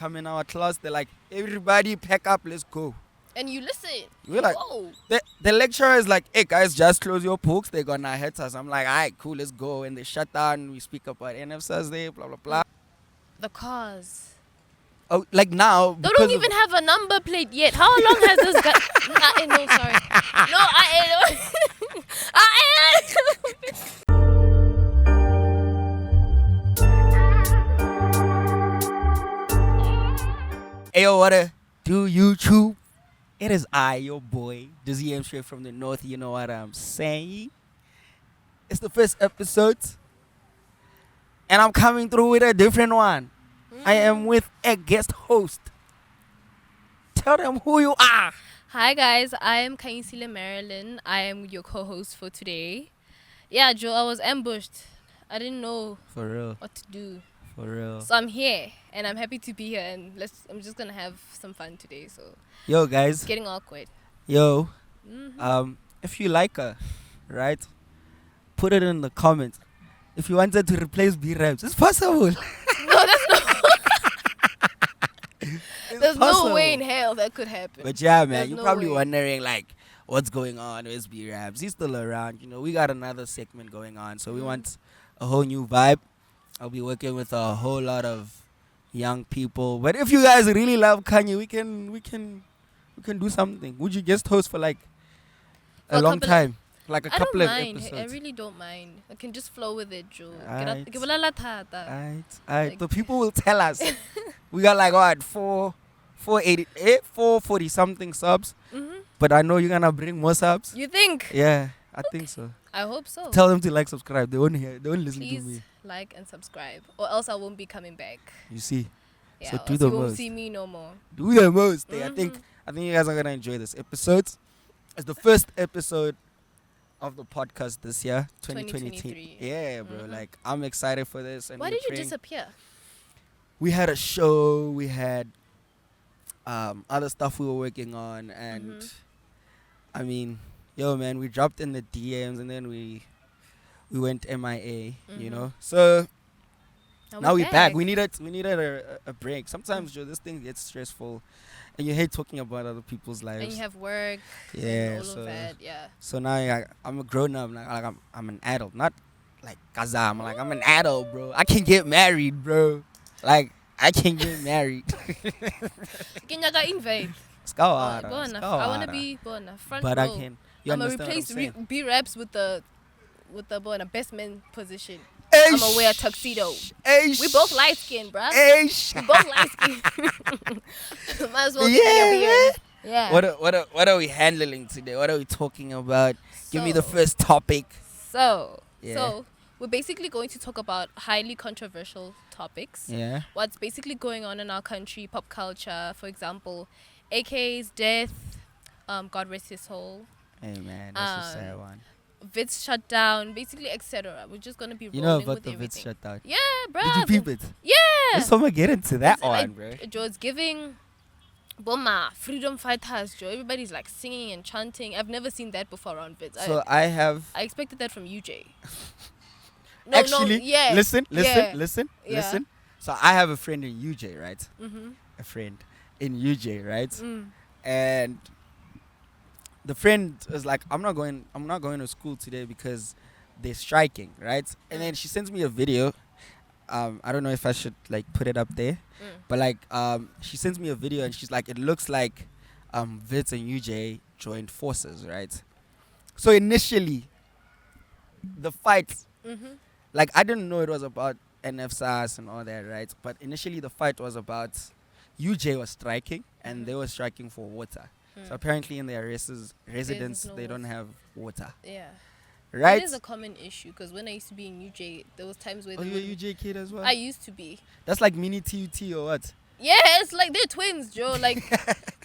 come in our class. They're like, everybody pack up, let's go. And you listen. We're like, whoa. The lecturer is like, hey guys, just close your books. They're gonna hit us. I'm like, alright, cool, let's go. And they shut down. We speak about NFSAs there, blah blah blah. The cars. Oh, like now. They don't even have a number plate yet. How long has this guy? No, sorry. No, Ayo, what do YouTube? It is I, your boy, Dizzy M straight from the north. You know what I'm saying? It's the first episode, and I'm coming through with a different one. I am with a guest host. Tell them who you are. Hi guys, I am Khanyisile Marilyn. I am your co-host for today. Yeah, Joe, I was ambushed. I didn't know For real. what to do. For real. So I'm here and I'm happy to be here and I'm just gonna have some fun today. So Yo, it's guys. getting awkward. Yo. If you like her, right? Put it in the comments. If you wanted to replace B-Raps, it's possible. No, that's not. There's possible. no way in hell that could happen. But yeah, man, There's you're no probably way. wondering like, what's going on with B-Raps? He's still around. You know, we got another segment going on, so we want a whole new vibe. I'll be working with a whole lot of young people. But if you guys really love Kanye, we can do something. Would you guest host for like a long time? Like a couple I of don't mind. episodes. I really don't mind. I can just flow with it, Joe. Alright. Like, The people will tell us. We got like what 440 something subs. But I know you're gonna bring more subs. You think? Yeah, I think so. I hope so. Tell them to like, subscribe. They won't listen Please to me. like and subscribe, or else I won't be coming back. You see, Yeah, So or do else the you won't most. see me no more. do the most. I think you guys are gonna enjoy this episode. It's the first episode of the podcast this year, 2023. 2023. Yeah, bro. Like I'm excited for this. And Why we're did you praying. disappear? We had a show. We had other stuff we were working on, and I mean, yo, man, we dropped in the DMs, and then we went MIA. You know, so now we're back. We needed a break. Sometimes, Joe, this thing gets stressful, and you hate talking about other people's lives. And you have work. Yeah, And all so of that. Yeah. so now I'm a grown up. Like I'm an adult, not like Kaza. I'm an adult, bro. I can get married, bro. Like I can get married. Kinyaga invade. Skawara, I want to skawara. be bona front But row. I can. You I'm gonna understand replace what I'm saying? B-Raps with the bona best man position. Eish. I'm gonna wear a tuxedo. Eish. We both light skinned, bruh. Eish. We both light skinned. Might as well Yeah, get your beard. man. Yeah. What are we handling today? What are we talking about? Give me the So- first topic. So Yeah. we're basically going to talk about highly controversial topics. Yeah. What's basically going on in our country, pop culture, for example, AK's death, God rest his soul, Hey man, that's a sad one. Wits Shutdown, basically, etc. We're just gonna be You rolling know with about the everything. Wits shutdown. Yeah, bro. Did you peep it? Yeah. Let's someone get into that It's one, like, bro. Joe, it's giving Boma freedom fighters, Joe. Everybody's like singing and chanting. I've never seen that before around Wits. So I have I expected that from UJ. actually yeah. listen. Yeah. So I have a friend in UJ, right? Mm-hmm. A friend in UJ, right? Mm. And the friend is like, I'm not going to school today because they're striking, right? And then she sends me a video. I don't know if I should like put it up there, but like she sends me a video and she's like, it looks like Wits and UJ joined forces, right? So initially, the fight, like I didn't know it was about NFSAS and all that, right? But initially the fight was about UJ was striking and they were striking for water. So apparently in their residence no they don't water. have water, Yeah. right? It is a common issue because when I used to be in UJ, there was times where Oh, they you're a would- UJ kid as well? I used to be. That's like mini TUT or what? Yeah, it's like they're twins, Joe. Like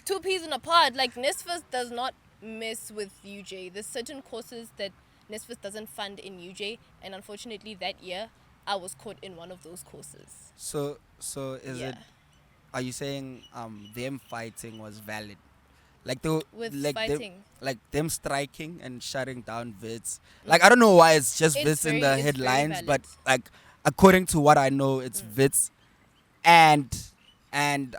two peas in a pod. Like NSFAS does not mess with UJ. There's certain courses that NSFAS doesn't fund in UJ, and unfortunately that year I was caught in one of those courses. So is Yeah. it? Are you saying them fighting was valid? Like they were, With like fighting. them striking and shutting down Wits. Like I don't know why it's just It's Wits in very- the it's very headlines, but valid. like according to what I know, it's Wits and and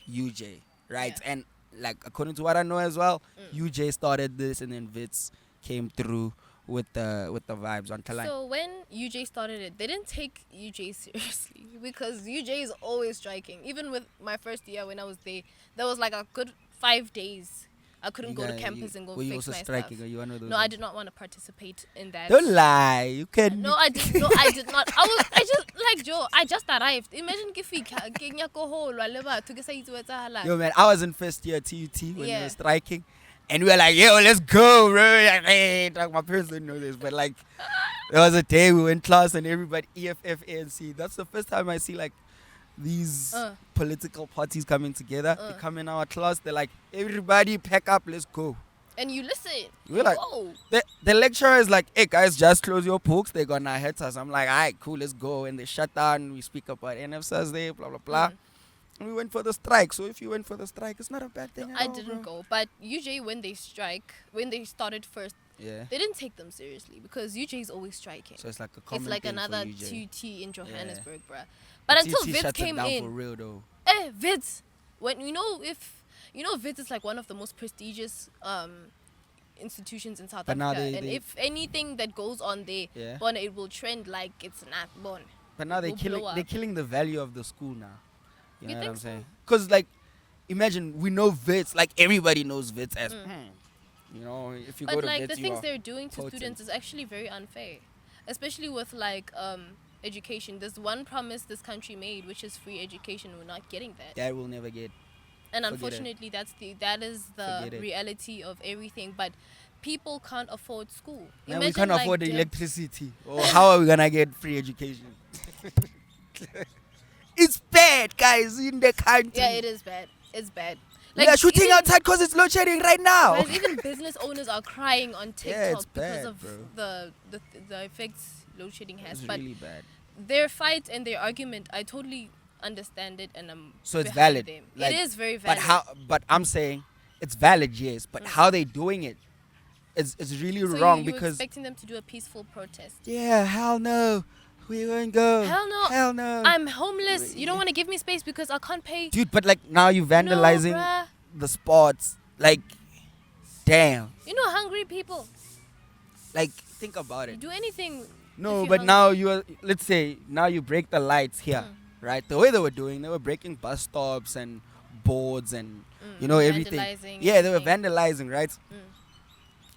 UJ, right? Yeah. And like according to what I know as well, Mm. UJ started this, and then Wits came through with the vibes on Talan. So when UJ started it, they didn't take UJ seriously because UJ is always striking. Even with my first year when I was there was like a good 5 days. I couldn't go to campus and go were you fix also my striking? stuff. Are you one of those? No, I ones? did not want to participate in that. Don't lie. You can. No, I did. No, I did not. I just like Joe. I just arrived. Imagine if we kenya ko hole whatever to get say Yo, man, I was in first year TUT when they Yeah. were striking. And we were like, yo, let's go, bro. Like, my parents didn't know this, but like, there was a day we were in class and everybody, EFF, ANC. That's the first time I see like these political parties coming together. They come in our class, they're like, everybody pack up, let's go. And you listen. We're like, Whoa. the lecturer is like, hey guys, just close your books. They're gonna hit us. I'm like, all right, cool, let's go. And they shut down. We speak about NF Day, blah, blah, blah. And we went for the strike. So if you went for the strike, it's not a bad thing. No, at I all, didn't bro. go. But UJ, when they started first, Yeah. they didn't take them seriously because UJ is always striking. So it's like a common It's like thing for another UJ. TUT in Johannesburg, bruh. But until TT Wits shuts it came down in, for real though. Wits, when Wits is like one of the most prestigious institutions in South But now Africa, they- and they- if anything that goes on there, Yeah. bon, it will trend like it's not bon. But now It will blow they're up. killing the value of the school now. You You know what think I'm so? saying? Because like, imagine we know Wits, like everybody knows Wits as, you know, if you go But to like Wits, the you things are they're doing to potent. students is actually very unfair, especially with like education. There's one promise this country made, which is free education. We're not getting that. That will never get. And Forget it. unfortunately, that is the Forget it. reality of everything. But people can't afford school. Man, we Imagine, can't like, afford the debt. electricity. Or how are we gonna get free education? It's bad, guys, in the country. Yeah, it is bad. It's bad. We are shooting even- outside because it's load shedding right now. Guys, even business owners are crying on TikTok Yeah, it's because bad, of bro. the effects load shedding has. It's But really bad. their fight and their argument, I totally understand it, and I'm So it's behind valid. them. Like, it is very valid. But I'm saying it's valid, yes. But how they doing it is really so wrong you because expecting them to do a peaceful protest. yeah, hell no, we won't go. Hell no. Hell no. I'm homeless. You don't want to give me space because I can't pay. Dude, but like now you're vandalizing No, bruh. the spots. Like, damn. You know, hungry people. Like, think about You it. do anything. No, you're but hungry. now you are. Let's say now you break the lights here, right? The way they were breaking bus stops and boards and you know everything. Vandalizing, Yeah, they were everything. vandalizing, right?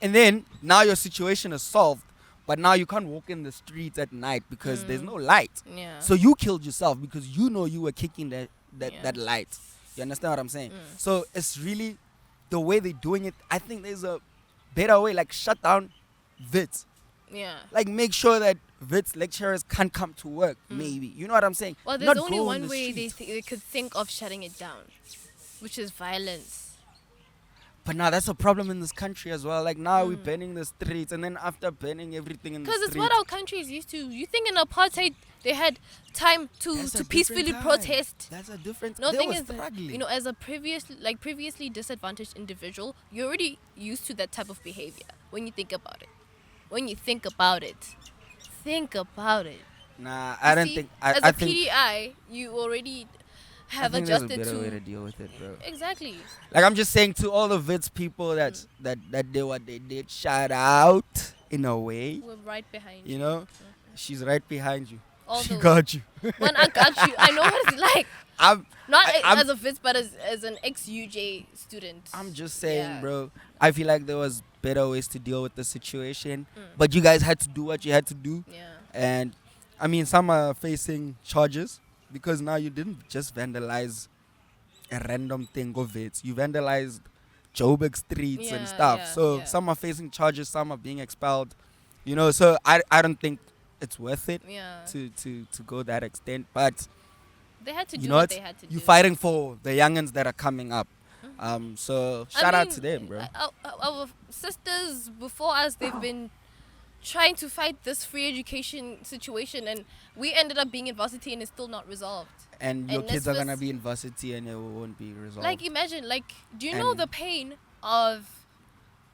And then now your situation is solved, but now you can't walk in the streets at night because there's no light. Yeah. So you killed yourself because you know you were kicking that Yeah. that light. You understand what I'm saying? So it's really the way they're doing it. I think there's a better way, like shut down Wits. Yeah. Like make sure that Wits lecturers can't come to work. Maybe you know what I'm saying. Well, there's Not only go on one the way streets. they could think of shutting it down, which is violence. But now that's a problem in this country as well. Like now we're burning the streets, and then after burning everything in the Because streets, it's what our country is used to. You think in apartheid they had time to that's a peacefully different time. protest? That's a different. No, they thing were is, struggling. you know, as a previously disadvantaged individual, you're already used to that type of behavior. When you think about it, think about it. Nah, I don't See, think. as I a think. PDI, you already have I think there's a adjusted better way to to deal with it, bro. exactly. Like I'm just saying to all the Wits people that did what they did, shout out in a way. We're right behind You know, she's right behind you. All She the got you. When I got you, I know what it's like. I'm Not I'm- as a Wits, but as an ex-UJ student. I'm just saying, Yeah. bro. I feel like there was better ways to deal with the situation, but you guys had to do what you had to do. Yeah. And I mean, some are facing charges because now you didn't just vandalize a random thing of it. You vandalized Joburg streets and Yeah, stuff. yeah, So yeah. some are facing charges, some are being expelled. You know, so I don't think it's worth it Yeah. to go that extent. But They had to you do know what what? they had to do. You're fighting for the youngins that are coming up. So shout out to them, bro. Our sisters before us, they've been trying to fight this free education situation, and we ended up being in varsity, and it's still not resolved. And your and kids are Nesfis- gonna be in varsity and it won't be resolved. Like, imagine, like, do you know And- the pain of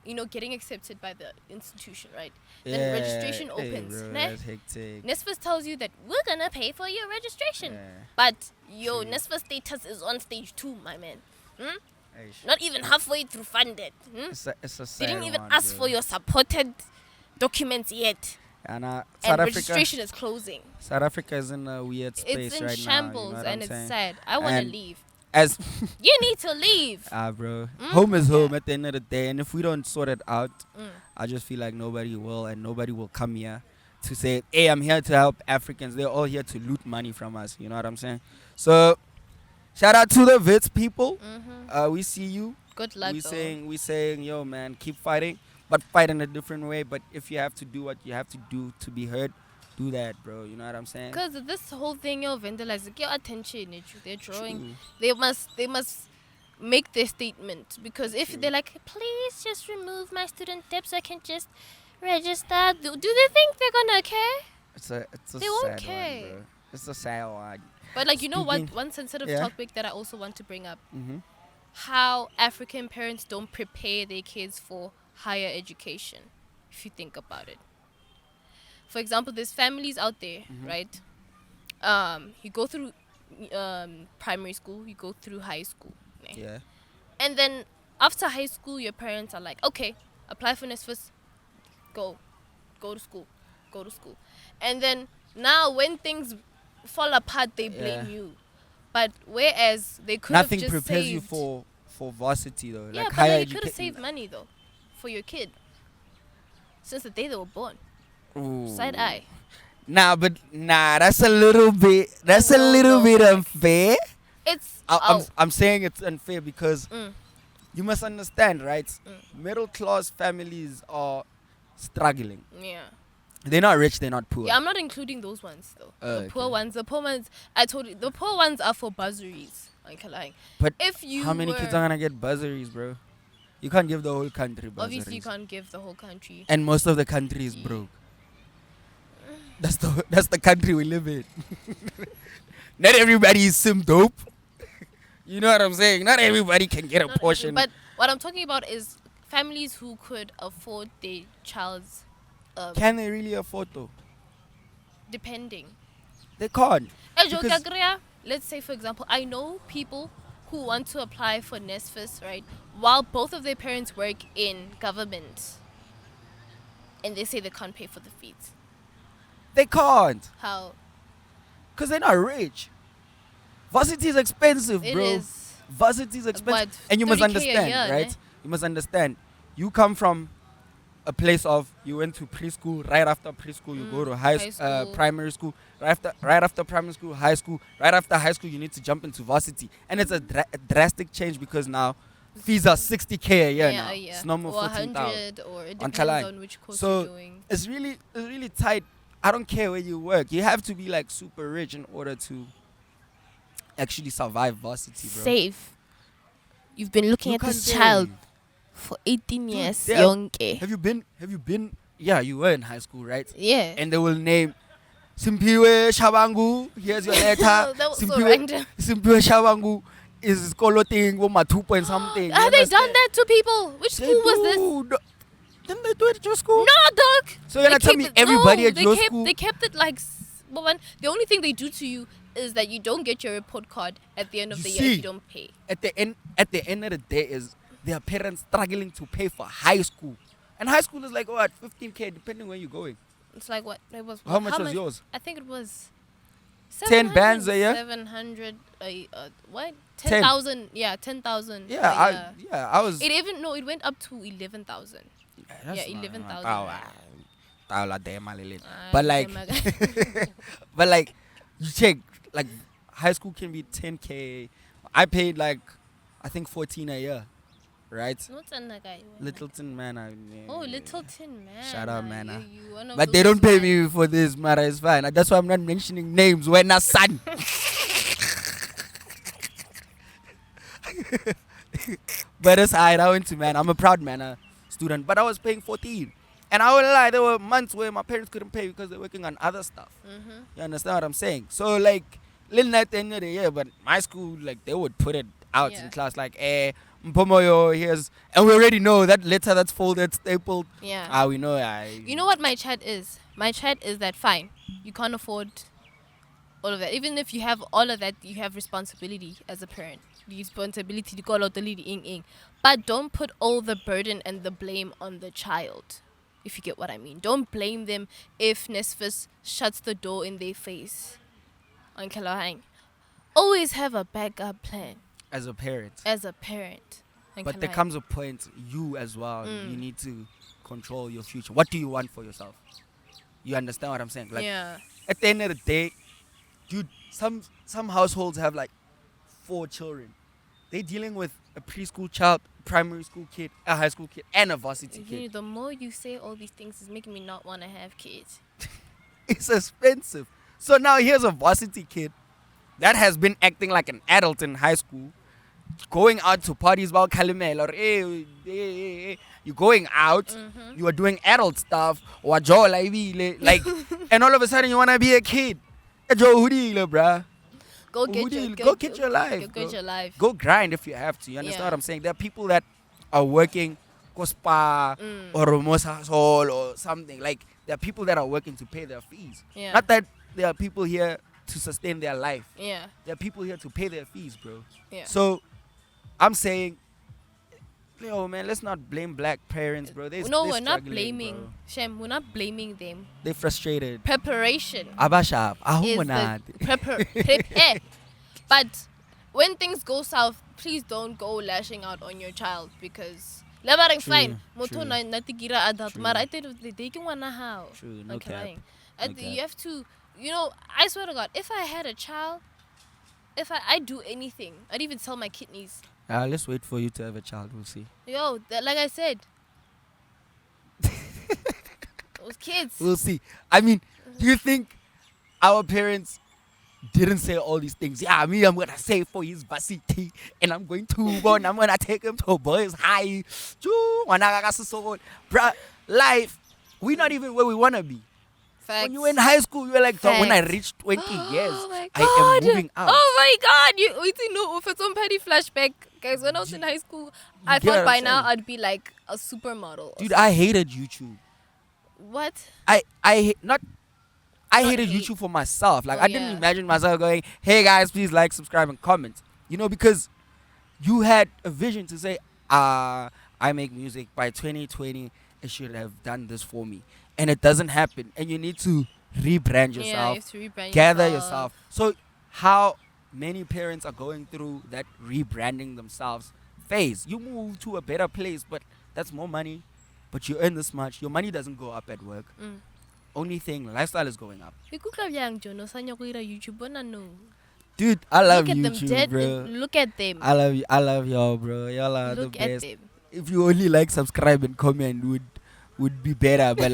getting accepted by the institution, right? Yeah, Then registration hey, opens. bro, Nah? that's hectic. NSFAS tells you that we're gonna pay for your registration, Yeah, but your true. NSFAS status is on stage 2, my man. Hey, Not even halfway through funded. it's a They sad didn't even one, ask bro. for your supported documents yet, And and South Africa, registration is closing. South Africa is in a weird space It's in right shambles, now. You know what and I'm it's saying? sad. I want to And leave. As You need to leave. bro, home is Yeah. home at the end of the day, and if we don't sort it out, Mm. I just feel like nobody will, and nobody will come here to say, "Hey, I'm here to help Africans." They're all here to loot money from us. You know what I'm saying? So, shout out to the Wits people. We see you. Good luck, though. We saying, yo, man, keep fighting, but fight in a different way. But if you have to do what you have to do to be heard, do that, bro. You know what I'm saying? Because this whole thing of vandalizing, your attention, they're drawing. True. They must make their statement, because if they're like, please just remove my student debt so I can just register, do they think they're gonna care? It's a They won't sad care. one, bro. It's a sad one. But like, you know what? Speaking- One sensitive Yeah. topic that I also want to bring up: Mm-hmm. how African parents don't prepare their kids for higher education. If you think about it, for example, there's families out there, right? You go through primary school, you go through high school, né? Yeah. And then after high school, your parents are like, okay, apply for NSFAS, go to school, and then now when things fall apart, they blame Yeah. you. But whereas they could have Nothing just prepares saved, you for varsity though. yeah, Like but higher then you could have education. saved money though for your kid since the day they were born. Ooh. Side eye. Nah, that's a little bit. That's a No, little no, bit like- unfair. It's I'm saying it's unfair because Mm. you must understand, right? Middle class families are struggling. yeah. They're not rich. They're not poor. Yeah, I'm not including those ones though. The poor ones, I told you, the poor ones are for bursaries. Like, But if you how many kids are gonna get bursaries, bro? You can't give the whole country bursaries. obviously you can't give the whole country. And most of the country is broke. That's the country we live in. Not everybody is sim dope. You know what I'm saying? Not everybody can get a Not portion. every- But what I'm talking about is families who could afford their child's, Can they really afford though? depending. They can't. Ejo Because- Kagria, let's say for example, I know people who want to apply for NSFAS, right, while both of their parents work in government, and they say they can't pay for the fees. They can't. How? Because they're not rich. Varsity is expensive, It bro. is. Varsity is expensive. What, And you must 30K a understand, year, right? ne? You must understand. You come from a place of, you went to preschool. Right after preschool, you go to high school. primary school. Right after primary school, high school. Right after high school, you need to jump into varsity. And it's a drastic change because now fees are 60K a year now. a year. It's no more or 14,000. 100, or it On depends Kalai. on which course So, you're doing. It's really tight. I don't care where you work. You have to be like super rich in order to actually survive varsity, bro. Safe. You've been looking You at can't this save. child for 18 Dude, years, yeah. yonke. Have you been? Yeah, you were in high school, right? Yeah. And they will name Simpiwe Shabangu. Here's your letter. That was so random. Simpiwe Shabangu is scholating with my 2 point something. Have they done that to people? Which school was this? Didn't they do it at your school? No, dog. So you're They gonna tell kept me it- everybody no, at your kept, school? They kept it like, the only thing they do to you is that you don't get your report card at the end of You the year if see? you don't pay. At the end of the day is their parents struggling to pay for high school. And high school is like, what, 15K depending where you're going. It's like what? It was. How much was yours? I think it was 10 bands a year? 700 what? 10. 10,000. Yeah, 10,000. Yeah, I was. It went up to 11,000. That's yeah, not- 11,000. But like, but like, you check, like, high school can be 10K. I paid like, I think 14 a year, right? What's on that guy? Littleton, man. Oh, Littleton, man. Shout out, man. You one of But they those don't pay man. me for this, man. It's fine. That's why I'm not mentioning names. When a son. But it's alright. I went to, man. I'm a proud man, student. But I was paying 14. And I wouldn't lie, there were months where my parents couldn't pay because they're working on other stuff. You understand what I'm saying? So, like, little at the end of the year, but my school, like, they would put it out Yeah. in class, like, Mpomoyo, here's, and we already know that letter that's folded, stapled. Yeah. We know. You know what my chat is? My chat is that fine. You can't afford all of that. Even if you have all of that, you have responsibility as a parent. The responsibility to go out the lead in. But don't put all the burden and the blame on the child. If you get what I mean. Don't blame them if Nesfis shuts the door in their face. On Kalahang. Always have a backup plan. As a parent. But there comes a point, you as well, you need to control your future. What do you want for yourself? You understand what I'm saying? Like, at the end of the day, dude, some households have like 4 children. They're dealing with a preschool child, primary school kid, a high school kid, and a varsity kid. The more you say all these things is making me not want to have kids. It's expensive. So now here's a varsity kid that has been acting like an adult in high school, going out to parties about Kalimel or you're going out, you are doing adult stuff, or like, and all of a sudden you wanna be a kid. Bruh. Go get your life. Go get your life. Go grind if you have to. You understand what I'm saying? There are people that are working Spa or Romosa Sol or something. Like, there are people that are working to pay their fees. Yeah. Not that there are people here to sustain their life. Yeah. There are people here to pay their fees, bro. Yeah. So I'm saying, yo, man, let's not blame black parents, bro. We're not blaming, bro. Shem, we're not blaming them. They're frustrated. Preparation. Abashab. Prepare. But when things go south, please don't go lashing out on your child because lebaring fine. Moto na natigira adult. Mara at the end of the day, you wanna how? True. No cap. You have to, I swear to God, if I had a child, if I'd do anything, I'd even sell my kidneys. Let's wait for you to have a child. We'll see. Yo, like I said, those kids. We'll see. I mean, do you think our parents didn't say all these things? Yeah, I'm gonna save for his varsity, and I'm going to born. I'm gonna take him to boys high. Bruh, life. We're not even where we wanna be. Facts. When you were in high school, you were like, when I reach 20 years, I am moving out. Oh my God! If it's on petty flashback, guys. When I was in high school, I thought by now I'd be like a supermodel. Dude, I hated YouTube. What? I hated YouTube for myself. Like, I didn't imagine myself going, hey guys, please like, subscribe, and comment. Because you had a vision to say, I make music by 2020. It should have done this for me. And it doesn't happen. And you need to rebrand yourself. Yeah, you have to rebrand gather yourself. So how many parents are going through that rebranding themselves phase? You move to a better place, but that's more money. But you earn this much. Your money doesn't go up at work. Only thing, lifestyle is going up. Dude, I love YouTube, bro. Look at them. I love y'all, bro. Y'all are the best. Them. If you only like, subscribe, and comment would be better. But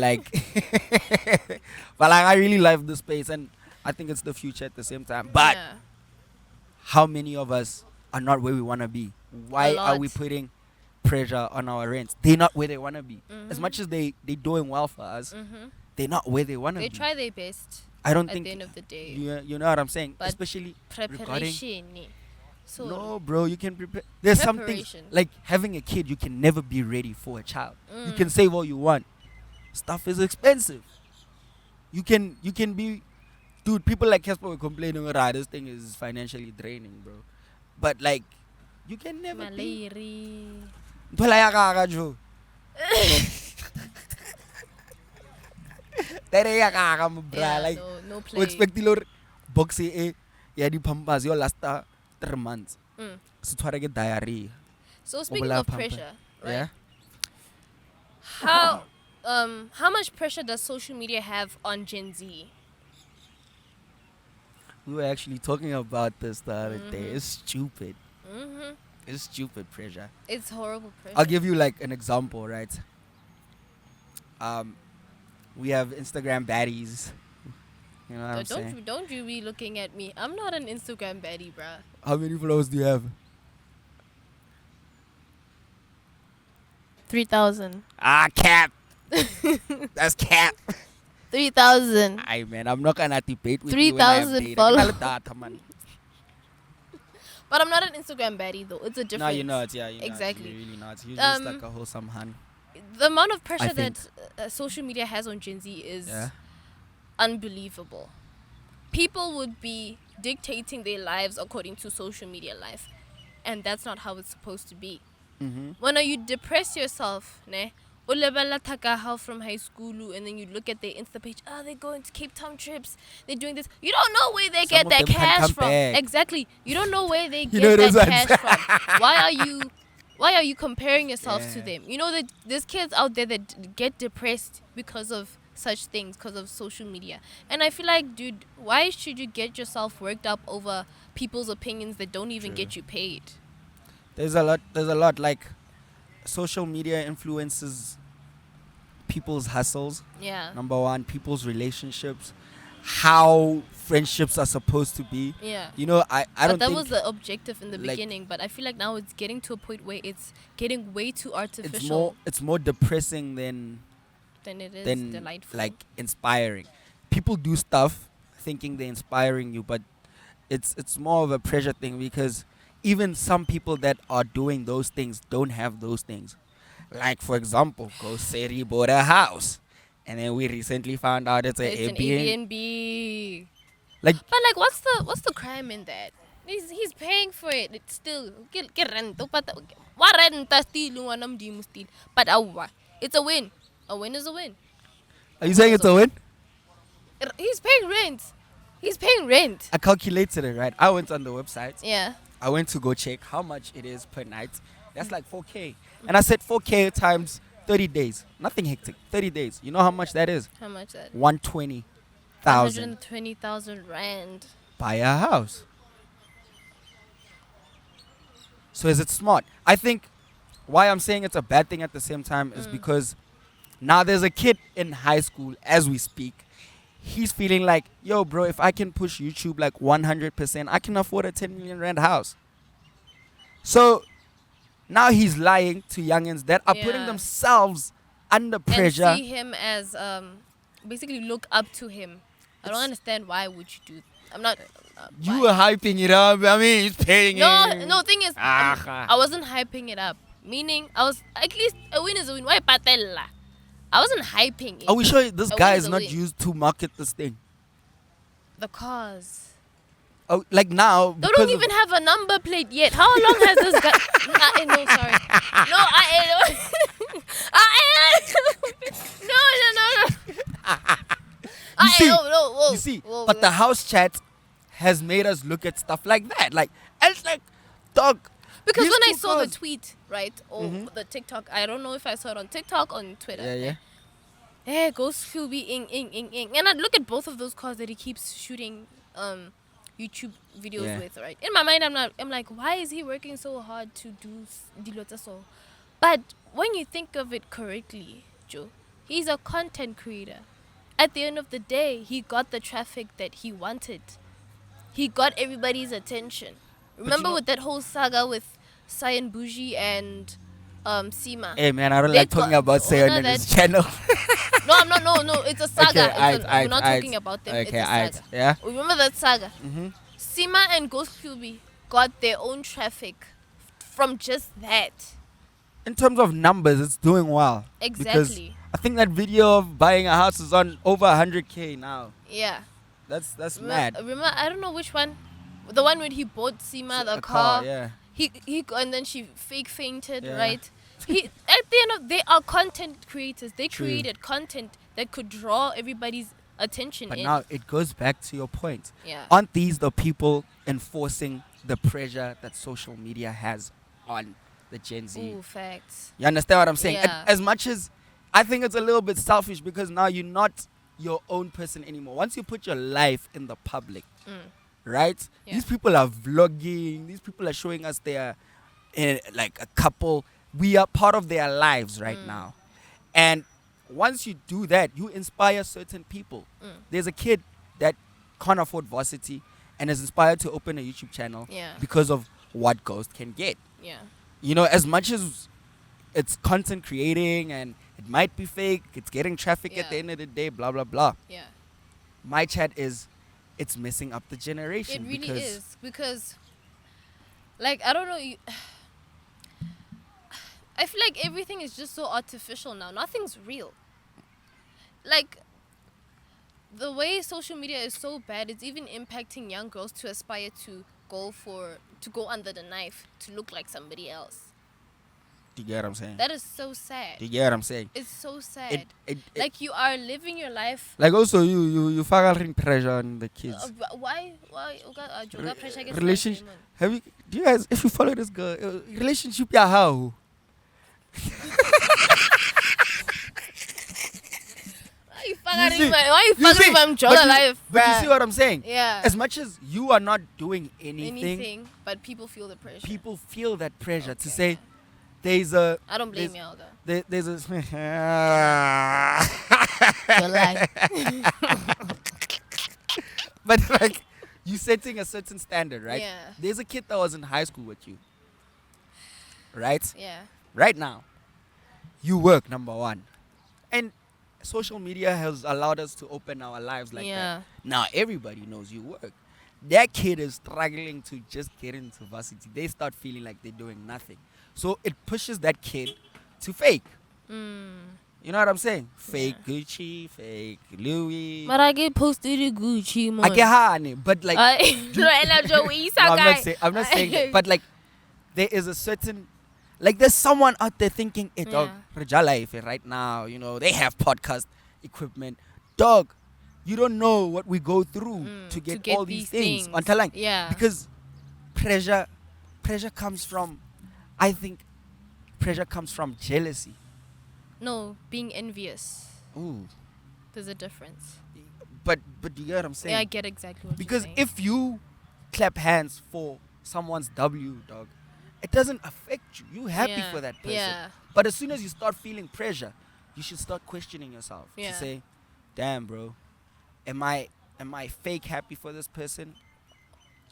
I really love the space, and I think it's the future at the same time. But how many of us are not where we want to be? Why are we putting pressure on our rents? They're not where they want to be. As much as they're doing well for us, they're not where they want to be. They try their best. I don't think at the end of the day. You know what I'm saying? But especially preparation. So no, bro, you can prepare. There's something like having a kid. You can never be ready for a child. You can save all you want. Stuff is expensive. You can be, dude. People like Casper were complaining, this thing is financially draining, bro. But like, you can never be. No play. We expect the boxy di pampas yo last 3 months. So try get diarrhea. So speaking of pressure, right? Yeah. How much pressure does social media have on Gen Z? We were actually talking about this the other day. It's stupid. It's stupid pressure. It's horrible pressure. I'll give you like an example, right? We have Instagram baddies. You know what I'm saying? Don't you be looking at me. I'm not an Instagram baddie, bruh. How many followers do you have? 3,000. Cap. That's cap. 3,000. Aye, man, I'm not gonna debate with 3,000 you. followers. But I'm not an Instagram baddie though. It's a difference. No, you're not. Yeah, you're Exactly. not. You're really not. You're just like Um, a wholesome hun. the amount of I pressure think. that social media has on Gen Z is Yeah. unbelievable. People would be dictating their lives according to social media life, and that's not how it's supposed to be. Mm-hmm. When you depress yourself, ne? O lebella Takahao from high school, and then you look at their Insta page. Oh, they're going to Cape Town trips. They're doing this. You don't know where they Some get of that them can't cash come from. back. Exactly. You don't know where they You know get those that ones. cash from. Why are you comparing yourself to Yeah. them? You know that there's kids out there that get depressed because of such things, because of social media. And I feel like, dude, why should you get yourself worked up over people's opinions that don't even True. get you paid? There's a lot. Like, social media influences people's hustles. Yeah. Number one, people's relationships, how friendships are supposed to be. Yeah. You know, I But don't that think was the objective in the like- beginning, but I feel like now it's getting to a point where it's getting way too artificial it's more depressing than than it is than delightful. like inspiring. People do stuff thinking they're inspiring you, but it's more of a pressure thing, because even some people that are doing those things don't have those things. Like, for example, go Seri bought a house, and then we recently found out it's it's an an Airbnb. Airbnb. Like, But like, what's the crime in that? He's paying for it. It's still get rent. What rent still one still. But it's a win. A win is a win. are you saying it's a win? He's paying rent. He's paying rent. I calculated it, right? I went on the website. Yeah. I went to go check how much it is per night. That's like 4K. And I said 4K times 30 days. Nothing hectic. 30 days. You know how much that is? How much that? 120,000. 120,000 rand. Buy a house. So is it smart? I think why I'm saying it's a bad thing at the same time is because now there's a kid in high school as we speak. He's feeling like, yo, bro, if I can push YouTube like 100%, I can afford a 10 million rand house. So now he's lying to youngins that are putting Yeah. themselves under pressure. And see him as basically look up to him. I don't It's- understand why would you do. I'm not. You why? were hyping it up. I mean, he's paying it. No. Thing is, Ah. I wasn't hyping it up. Meaning, I was at least a win is a win. Why patella? I wasn't hyping it. Are we sure this A guy win is is a not win. used to market this thing? The cars. Oh, like now. They because don't of- even have a number plate yet. How long has this guy? No, sorry. No, You see, whoa, you see, whoa, but whoa. the house chat has made us look at stuff like that. Like, and it's like, dog. Because these when I two saw the cars- tweet, right, or Mhm. the TikTok, I don't know if I saw it on TikTok or on Twitter. Yeah, yeah. Hey, go Hlubi, ing. And I'd look at both of those cars that he keeps shooting YouTube videos Yeah. with, right? In my mind, I'm like, why is he working so hard to do dilota so? But when you think of it correctly, Joe, he's a content creator. At the end of the day, he got the traffic that he wanted. He got everybody's attention. Remember know- with that whole saga with Cyan Bougie and Sima? Hey, man, I don't They like talking got- about oh, Sayon no, on that- this channel. No, I'm not. No, it's a saga. Okay, We're not talking about them. It's Okay, a aight. saga. Yeah. Remember that saga? Mm-hmm. Sima and Ghost Hlubi got their own traffic from just that. In terms of numbers, it's doing well. Because Exactly. I think that video of buying a house is on over 100K now. Yeah. That's mad. Remember, I don't know which one. The one where he bought Sima the A car. yeah. He and then she fake fainted, Yeah. right? He at the end of they are content creators. They True. created content that could draw everybody's attention But in. now it goes back to your point. Yeah. Aren't these the people enforcing the pressure that social media has on the Gen Z? Ooh, facts. You understand what I'm saying? Yeah. As much as I think it's a little bit selfish, because now you're not your own person anymore. Once you put your life in the public, right? Yeah. These people are vlogging. These people are showing us their, like a couple. We are part of their lives right now. And once you do that, you inspire certain people. There's a kid that can't afford varsity and is inspired to open a YouTube channel Yeah. because of what Ghost can get. Yeah. You know, as much as it's content creating and it might be fake, it's getting traffic at the Yeah. end of the day, blah, blah, blah. Yeah. My chat is, it's messing up the generation. It really because is because Like, I don't know. I feel like everything is just so artificial now. Nothing's real. Like, the way social media is so bad, it's even impacting young girls to aspire to go under the knife, to look like somebody else. Do you get what I'm saying? That is so sad. Do you get what I'm saying? It's so sad. It Like, you are living your life. like also you fucking pressure on the kids. Why? Joga pressure against Relationship. women? Have you? Do you guys? If you follow this girl, relationship, yeah, how? Why you see- fucking my joga life? But you bruh? see what I'm saying? Yeah. As much as you are not doing anything, But people feel the pressure. people feel that pressure to Okay. say there's a. I don't blame there's- y'all though. There's a. You're lying. But like, you setting a certain standard, right? Yeah. There's a kid that was in high school with you, right? Yeah. Right now, you work, number one, and social media has allowed us to open our lives like that. Now everybody knows you work. That kid is struggling to just get into varsity. They start feeling like they're doing nothing, so it pushes that kid to fake. You know what I'm saying? Fake Gucci, fake Louis. But I get posted to Gucci, man. Akehane, but like, no, I'm not saying that, but like, there is a certain, like, there's someone out there thinking, hey, dog, Raja life right now, you know, they have podcast equipment. Dog, you don't know what we go through to get all these things. Until like, because pressure comes from, I think, pressure comes from jealousy. No, being envious. Ooh. There's a difference. But do you get what I'm saying? Yeah, I get exactly what Because you're saying. if you clap hands for someone's W, dog, it doesn't affect you. You're happy for that person. Yeah. But as soon as you start feeling pressure, you should start questioning yourself Yeah. to say, "Damn, bro, am I fake happy for this person?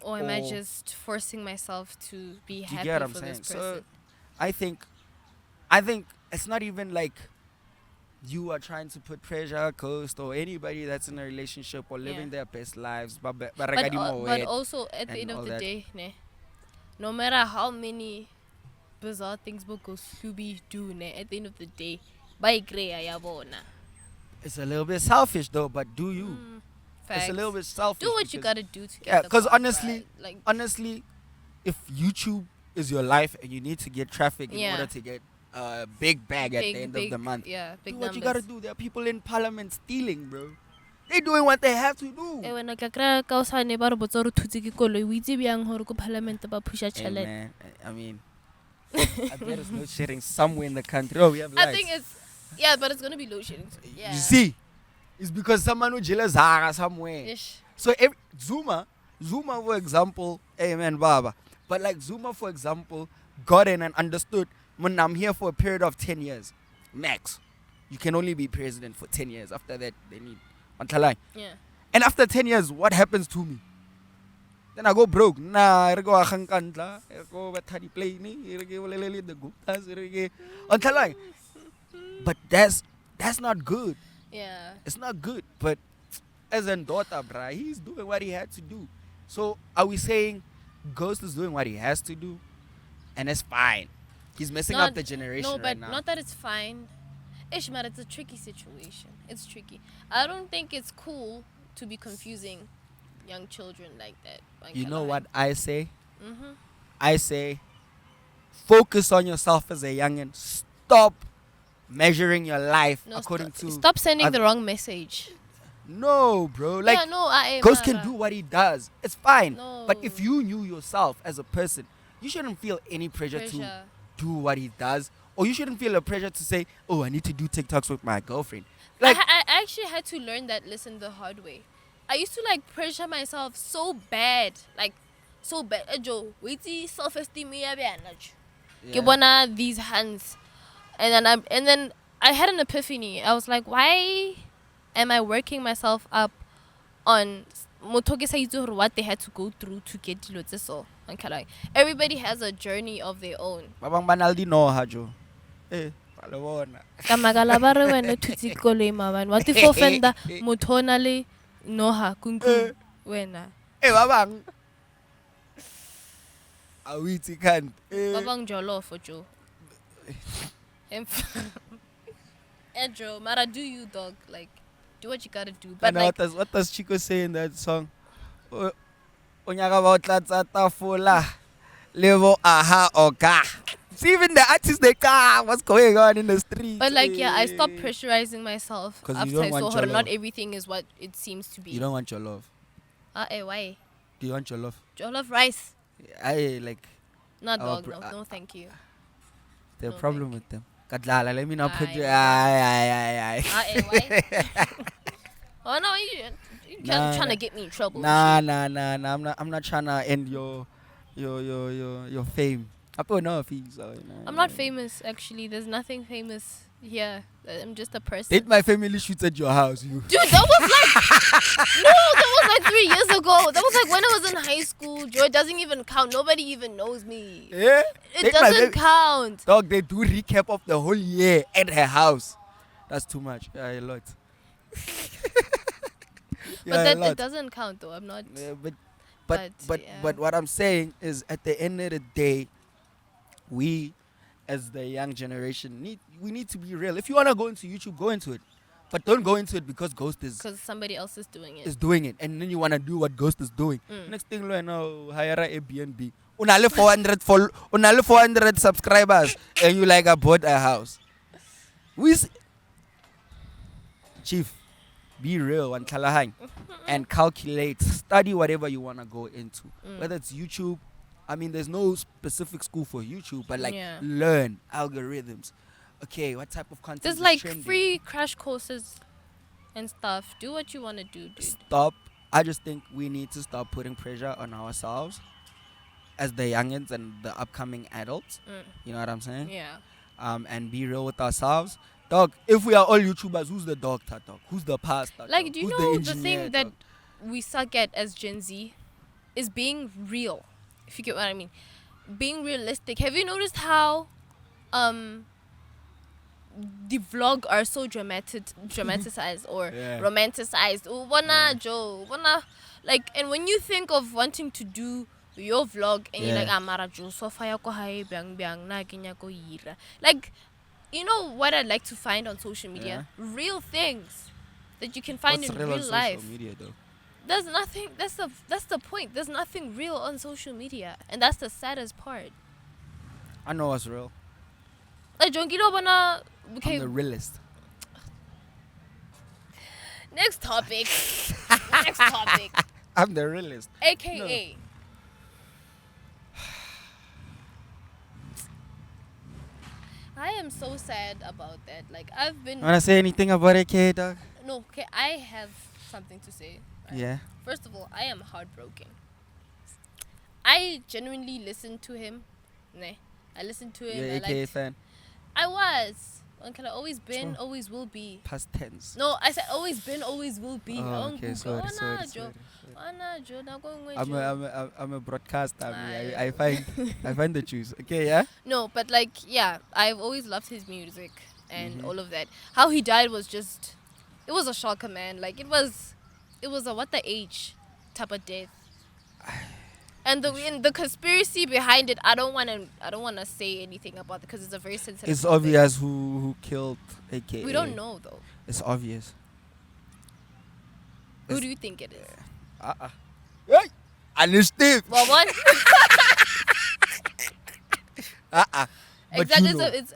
Or am I or- just forcing myself to be Do you happy get what I'm for saying?" this person? So, I think it's not even like you are trying to put pressure, Coast, or anybody that's in a relationship or living their best lives. But But also, at the and end of all the that. day, no matter how many bizarre things Hlubi do, at the end of the day, by yabona. It's a little bit selfish though, but do you? It's a little bit selfish. Do what you because- gotta do to get Yeah, the 'cause buzz, honestly- bruh. Like, Honestly, if YouTube is your life and you need to get traffic in Yeah. order to get a big bag at the end of the month, Yeah, big do what numbers. you gotta do. There are people in parliament stealing, bro. They're doing what they have to do. Wena ka kra ka o sane ba re botsa re thutse ke koloi o itse byang hore ko parliament ba pusha Hey, tšhelete. man, I mean, I bet it's load shedding somewhere in the country. Oh, we have lights. I think it's but it's gonna be load shedding. Yeah. You see, it's because someone who jealous somewhere. Ish. So Zuma, for example, amen, Baba. But like Zuma, for example, got in and understood, when I'm here for a period of 10 years, max. You can only be president for 10 years. After that, they need. Yeah. And after 10 years, what happens to me? Then I go broke. Nah, I go Akhankantla, I go Batari Plane, I go the Guptas, I go. But that's not good. Yeah. It's not good. But as a daughter, bruh, he's doing what he had to do. So are we saying Ghost is doing what he has to do? And it's fine. He's messing up the generation No, but right now. not that it's fine. Ishmael, it's a tricky situation. It's tricky. I don't think it's cool to be confusing young children like that. You know what I say? Mm-hmm. I say, focus on yourself as a youngin. Stop measuring your life according to. Stop sending the wrong message. No, bro. Like, Ghost can do what he does. It's fine. No. But if you knew yourself as a person, you shouldn't feel any pressure to do what he does. Or you shouldn't feel a pressure to say, oh, I need to do TikToks with my girlfriend. Like, I actually had to learn that lesson the hard way. I used to like pressure myself so bad. Like, so bad. Joe, wait till self-esteem me yeah. these hands. And then I had an epiphany. I was like, why am I working myself up on what they had to go through to get to so? Okay, like, everybody has a journey of their own. Babang Banaldi no hajo. Eh, palawona. Kamagala ba re wena thutse koloi mabane. What if offenda motho na le noha kunku wena. Eh, babang. Wits, you can't. Babang Jolo for Joe. And Joe, Mara, do you, dog? Like, do what you gotta do. But like, What does Chico say in that song? Onyaka ba o tlatsa tafula, levo aha oka. See, even the artists, they car. What's going on in the street? but like, yeah, I stopped pressurizing myself 'Cause you after don't I want saw your her. Not love. everything is what it seems to be. You don't want your love. Why? Do you want your love? Jollof rice. I like. Not Our dog. No, thank you. There's a No, problem thank with them. Kadlala, let me not put you. Aye. Why? Oh no, you Nah, trying nah. to get me in trouble. Nah. I'm not trying to end your fame. I put no fees. So, I'm not famous, actually. There's nothing famous here. I'm just a person. Did my family shoot at your house? You. Dude, that was like no, that was like 3 years ago. That was like when I was in high school. Joe, it doesn't even count. Nobody even knows me. Yeah. It doesn't count. Dog, they do recap of the whole year at her house. That's too much. Yeah, a lot. But that a lot. it doesn't count though. I'm not. Yeah, But, but yeah. what I'm saying is, at the end of the day, we, as the young generation, need to be real. If you wanna go into YouTube, go into it, but don't go into it because Ghost Because somebody else is doing it. is doing it, and then you wanna do what Ghost is doing. Mm. Next thing you know, hire a Airbnb. Unale 400 subscribers, and you like I bought a house. Chief, be real and kalahang, and calculate, study whatever you wanna go into, whether it's YouTube. I mean, there's no specific school for YouTube, but like Yeah. learn algorithms. Okay, what type of content There's is like trending? free crash courses and stuff. Do what you want to do, dude. Stop. I just think we need to stop putting pressure on ourselves as the youngins and the upcoming adults. You know what I'm saying? Yeah. And be real with ourselves. Dog, if we are all YouTubers, who's the doctor, dog? Who's the pastor? Like, dog? do you Who's know the engineer, thing that dog? we suck at as Gen Z is being real, if you get what I mean. Being realistic. Have you noticed how the vlog are so dramatized or Yeah. romanticized? Oh, wanna Joe, wanna like, and when you think of wanting to do your vlog and you're Yeah. like, Amara Joe, so fire ko hai biang biang na kenya ko ira. Like, you know what I'd like to find on social media? Real things that you can find What's in real real on life. social media, though? There's nothing. That's the point. There's nothing real on social media, and that's the saddest part. I know what's real. Like, Jongiro bana. I'm Okay, the realist. next topic. Next topic. I'm the realist. AKA. I am so sad about that. Like, I've been. Wanna say anything about AK, dog? No, okay. I have something to say. Right? Yeah. First of all, I am heartbroken. I genuinely listened to him. Nah, I listened to him. You're I AK liked. fan. I was. Uncle, I always been, Sure. always will be. Past tense. No, I said always been, always will be. Oh, okay, sorry. I'm a broadcaster. I find the choose. Okay, yeah. No, but like, yeah, I've always loved his music and all of that. How he died was just, it was a shocker, man. Like, it was a what the age type of death. And the conspiracy behind it, I don't wanna say anything about it because it's a very sensitive. It's topic. obvious who killed AK. We don't know though. It's obvious. Who do you think it is? Hey, understand? Well, what? But Exactly. you know. So it's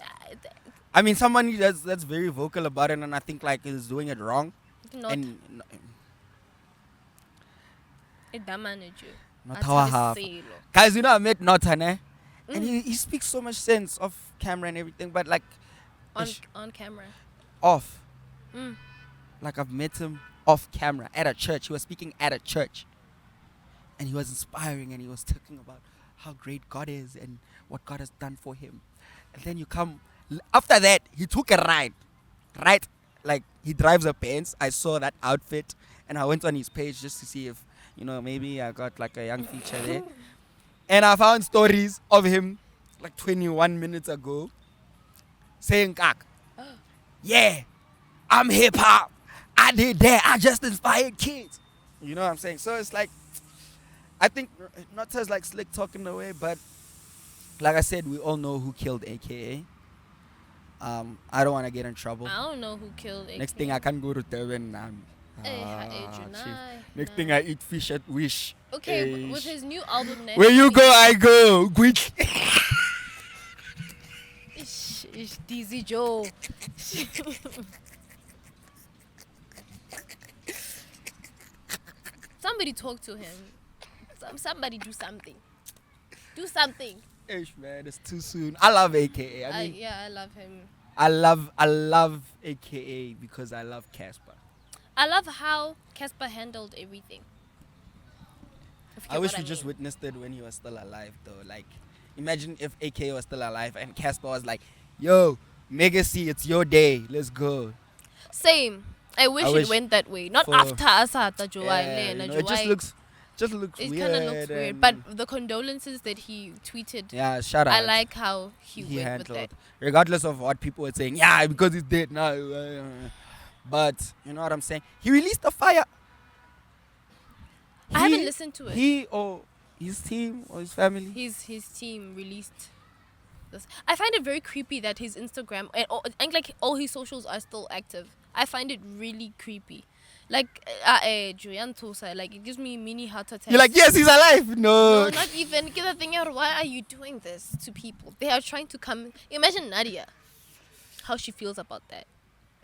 I mean, someone that's very vocal about it, and I think like is doing it wrong. not And it damaged you. not That's how how I they have. say it, Guys, you know I met Notan, eh? And he speaks so much sense off camera and everything, but like on camera. off. Mm. Like I've met him off camera at a church. He was speaking at a church. And he was inspiring and he was talking about how great God is and what God has done for him. And then you come after that, he took a ride. Right? Like he drives a Benz. I saw that outfit and I went on his page just to see if, maybe I got like a young feature there. And I found stories of him like 21 minutes ago saying, Kak, yeah, I'm hip hop. I did that. I just inspired kids. You know what I'm saying? So it's like, I think not as like slick talking away, but like I said, we all know who killed AKA. I don't want to get in trouble. I don't know who killed AKA. Next thing I can go to Durban. Chief. Next thing I eat fish at Wish. Okay, with his new album. Where you go, I go. Quick. Ish, Dizzy Joe. Somebody talk to him. Somebody do something. Do something. Ish, man, it's too soon. I love AKA. I mean, I love him. I love AKA because I love Casper. I love how Casper handled everything. I wish we just witnessed it when he was still alive, though. Like, imagine if AKA was still alive and Casper was like, "Yo, Mega C, it's your day. Let's go." Same. I wish it went that way. Not after Asata July. It just looks it weird. It kind of looks weird. But the condolences that he tweeted. Yeah, shout out. I like how he went handled with that. Regardless of what people were saying. Yeah, because he's dead now. But you know what I'm saying? He released a fire. I haven't listened to it. He or his team or his family? His team released this. I find it very creepy that his Instagram and like all his socials are still active. I find it really creepy. Like Julian Tosa, like it gives me mini heart attacks. You're like, yes, he's alive. No, not even. Get the thing out. Why are you doing this to people? They are trying to come. Imagine Nadia, how she feels about that.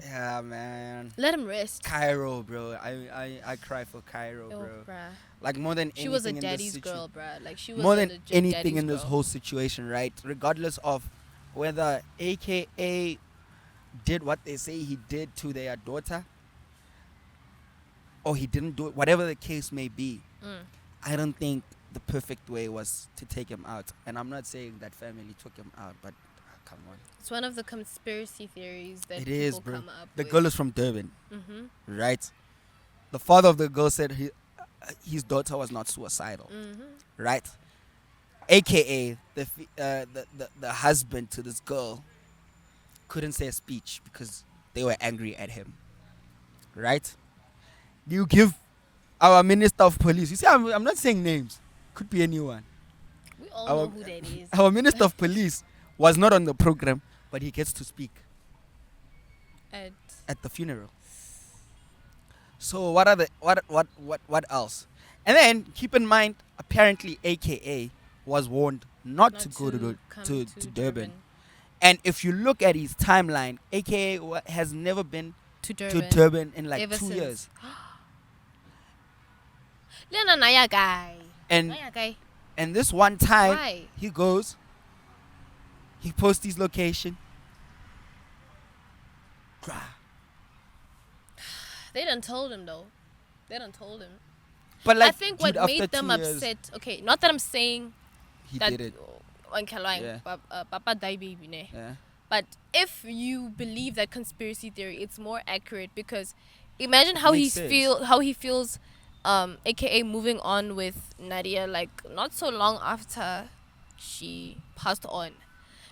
Yeah, man. Let him rest. Cairo, bro. I cry for Cairo, bro. Bruh. Like more than she was a daddy's girl, bruh. Like she was more than anything in this girl. whole situation, right? Regardless of whether AKA did what they say he did to their daughter, or he didn't do it, whatever the case may be. I don't think the perfect way was to take him out. And I'm not saying that family took him out, but come on. It's one of the conspiracy theories that it is, people bro. come up the with. girl is from Durban, right? The father of the girl said his daughter was not suicidal, right? AKA the husband to this girl couldn't say a speech because they were angry at him, right? You give our minister of police. You see, I'm not saying names. Could be anyone. We all know who that is. Our minister of police was not on the program, but he gets to speak at the funeral. So what else? And then keep in mind, apparently AKA was warned not to go to Durban. And if you look at his timeline, AKA has never been to Durban in like 2 years. And this one time, he goes, he posts his location. They done told him though. They done told him. But like, I think what made them upset. Okay, not that I'm saying he that did it. Papa die baby ne. Yeah. But if you believe that conspiracy theory, it's more accurate because imagine how he feels, AKA moving on with Nadia, like not so long after she passed on.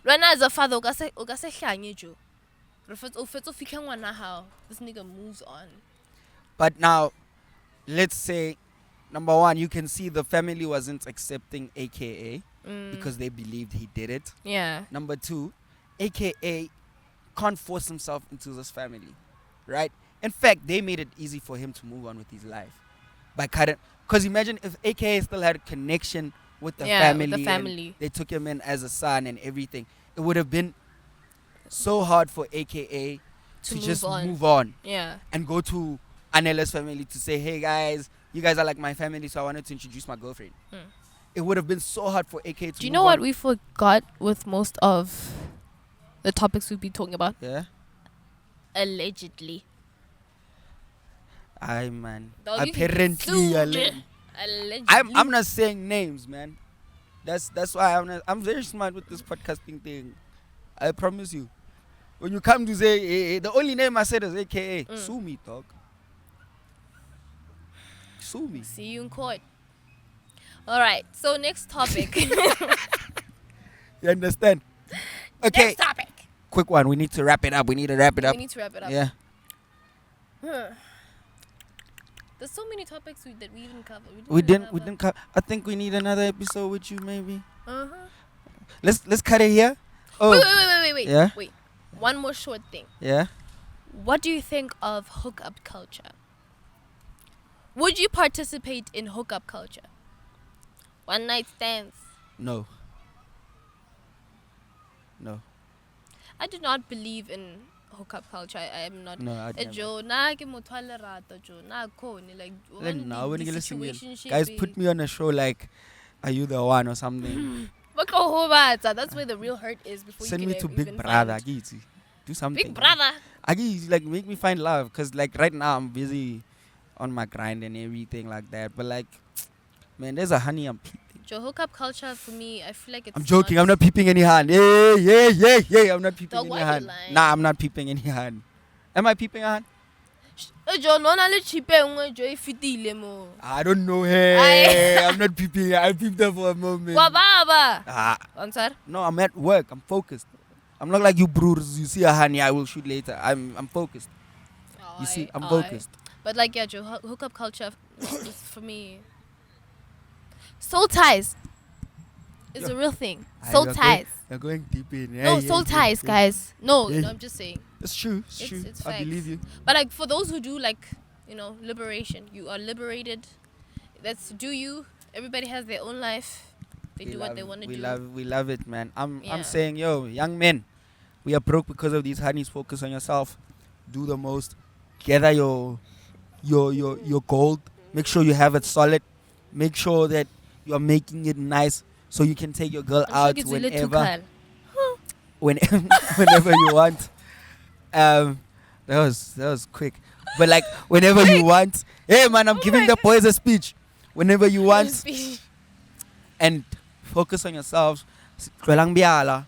Right now as a father, this nigga moves on. But now, let's say, number one, you can see the family wasn't accepting AKA because they believed he did it. Yeah. Number two, AKA can't force himself into this family, right? In fact, they made it easy for him to move on with his life by cutting. Because imagine if AKA still had a connection with the family. They took him in as a son and everything. It would have been so hard for AKA to just move on. Yeah. And go to Anela's family to say, hey guys, you guys are like my family, so I wanted to introduce my girlfriend. It would have been so hard for AKA to Do you know what we forgot with most of the topics we've been talking about? Yeah. Allegedly. Man. Dog, apparently, allegedly. I'm not saying names, man. That's why I'm very smart with this podcasting thing. I promise you. When you come to say the only name I said is AKA, sue me, dog. Sue me. See you in court. All right. So next topic. You understand? Okay. Next topic. Quick one. We need to wrap it up. We need to wrap it up. Yeah. There's so many topics that we even covered. We didn't cover. I think we need another episode with you, maybe. let's cut it here. Oh, Wait. yeah, Wait. One more short thing. yeah. What do you think of hookup culture? Would you participate in hookup culture? One night stands. No, no, I do not believe in hookup culture. I am not. no. I'd never. Jo, na ke motho a lerato, jo, na khone, like Then now when you listen, situationship guys, put me on a show like, are you the one or something? That's where the real hurt is before Send you me can to Big even Brother. find- Agiti. Do something. Big Brother. Agiti, like make me find love, cause like right now I'm busy on my grind and everything like that. But like, man, there's a honey I'm peeping. Jo, hookup culture for me, I feel like it's I'm joking. I'm not peeping any hand. Yeah. I'm not peeping Dog, any why you hand. lying? Nah, I'm not peeping any hand. Am I peeping a hand? Jo, no na le chipe nngwe jo e fetile mo. I don't know. Hey, I'm not peeping. I peeped her for a moment. Wa baba. Ah, Answer. no, I'm at work. I'm focused. I'm not like you brothers. You see a honey, I will shoot later. I'm focused. You see, I'm focused. But like yeah, Jo, hookup culture is for me. Soul ties is a real thing. Soul ties. You're going deep in. No, soul ties, guys. No, Yeah. no, I'm just saying. It's true. It's true. It's I facts. believe you. But like for those who do like, liberation, you are liberated. That's do you. Everybody has their own life. They do what they want to do. We love it, man. I'm Yeah. saying, yo, young men, we are broke because of these honeys. Focus on yourself. Do the most. Gather your gold. Make sure you have it solid. Make sure that you are making it nice so you can take your girl out whenever whenever you want. That was quick. But like whenever you want. Hey man, I'm giving the boys a speech. Whenever you want. And focus on yourselves. Tlolang biala.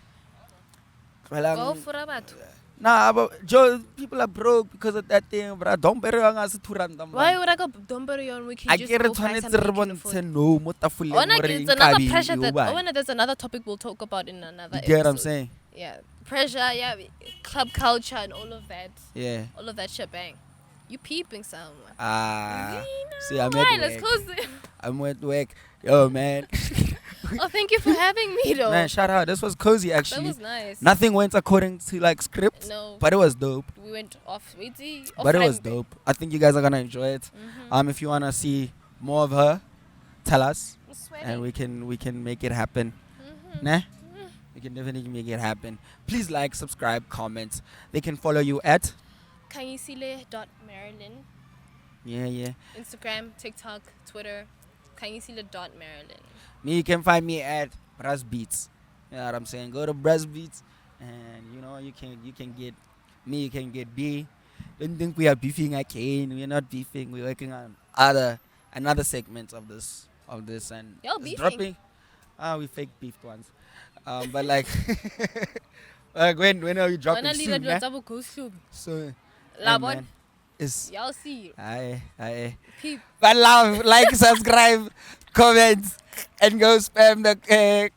Go for a bat. Nah, but Joe, people are broke because of that thing, bro. Don't bury on us to random. Why would I go dumber on we can I just get go it find when something we can it's afford? no mutafule. It's another pressure there's another topic we'll talk about in another You get what I'm episode. saying? Yeah. Pressure, yeah, club culture and all of that. Yeah. All of that shebang. You peeping someone. See, I'm Right, at let's work. close it. I'm at work. Yo, man. Oh, thank you for having me, though. Man, shout out. This was cozy, That actually. was nice. Nothing went according to like script, No, but it was dope. we went off. But it was dope. I think you guys are gonna enjoy it. Mm-hmm. If you wanna see more of her, tell us, I'm sweating. and we can make it happen. Mhm. Nah, we can definitely make it happen. Please like, subscribe, comment. They can follow you at Khanyisile.Marilyn. yeah. Instagram, TikTok, Twitter. Khanyisile.Marilyn. Me, you can find me at Brass Beats. You know what I'm saying? Go to Brass Beats, and you can get me. You can get B. Don't think we are beefing again. We're not beefing. We're working on another segment of this and Y'all it's beefing? dropping. We fake beefed ones, but like, like when are you dropping Wanna soon? lead Nah? a double goose soup. So, Labon. man, it's Y'all see. aye. Peep. But love, like, subscribe, comment, and go spam the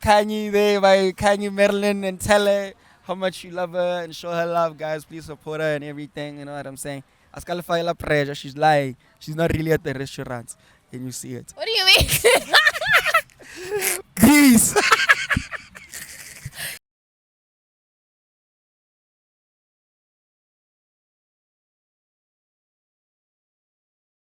Kanye there by Kanye Marilyn and tell her how much you love her and show her love, guys. Please support her and everything. You know what I'm saying? Ascalify pressure. She's lying. She's not really at the restaurant. Can you see it? What do you mean? Peace.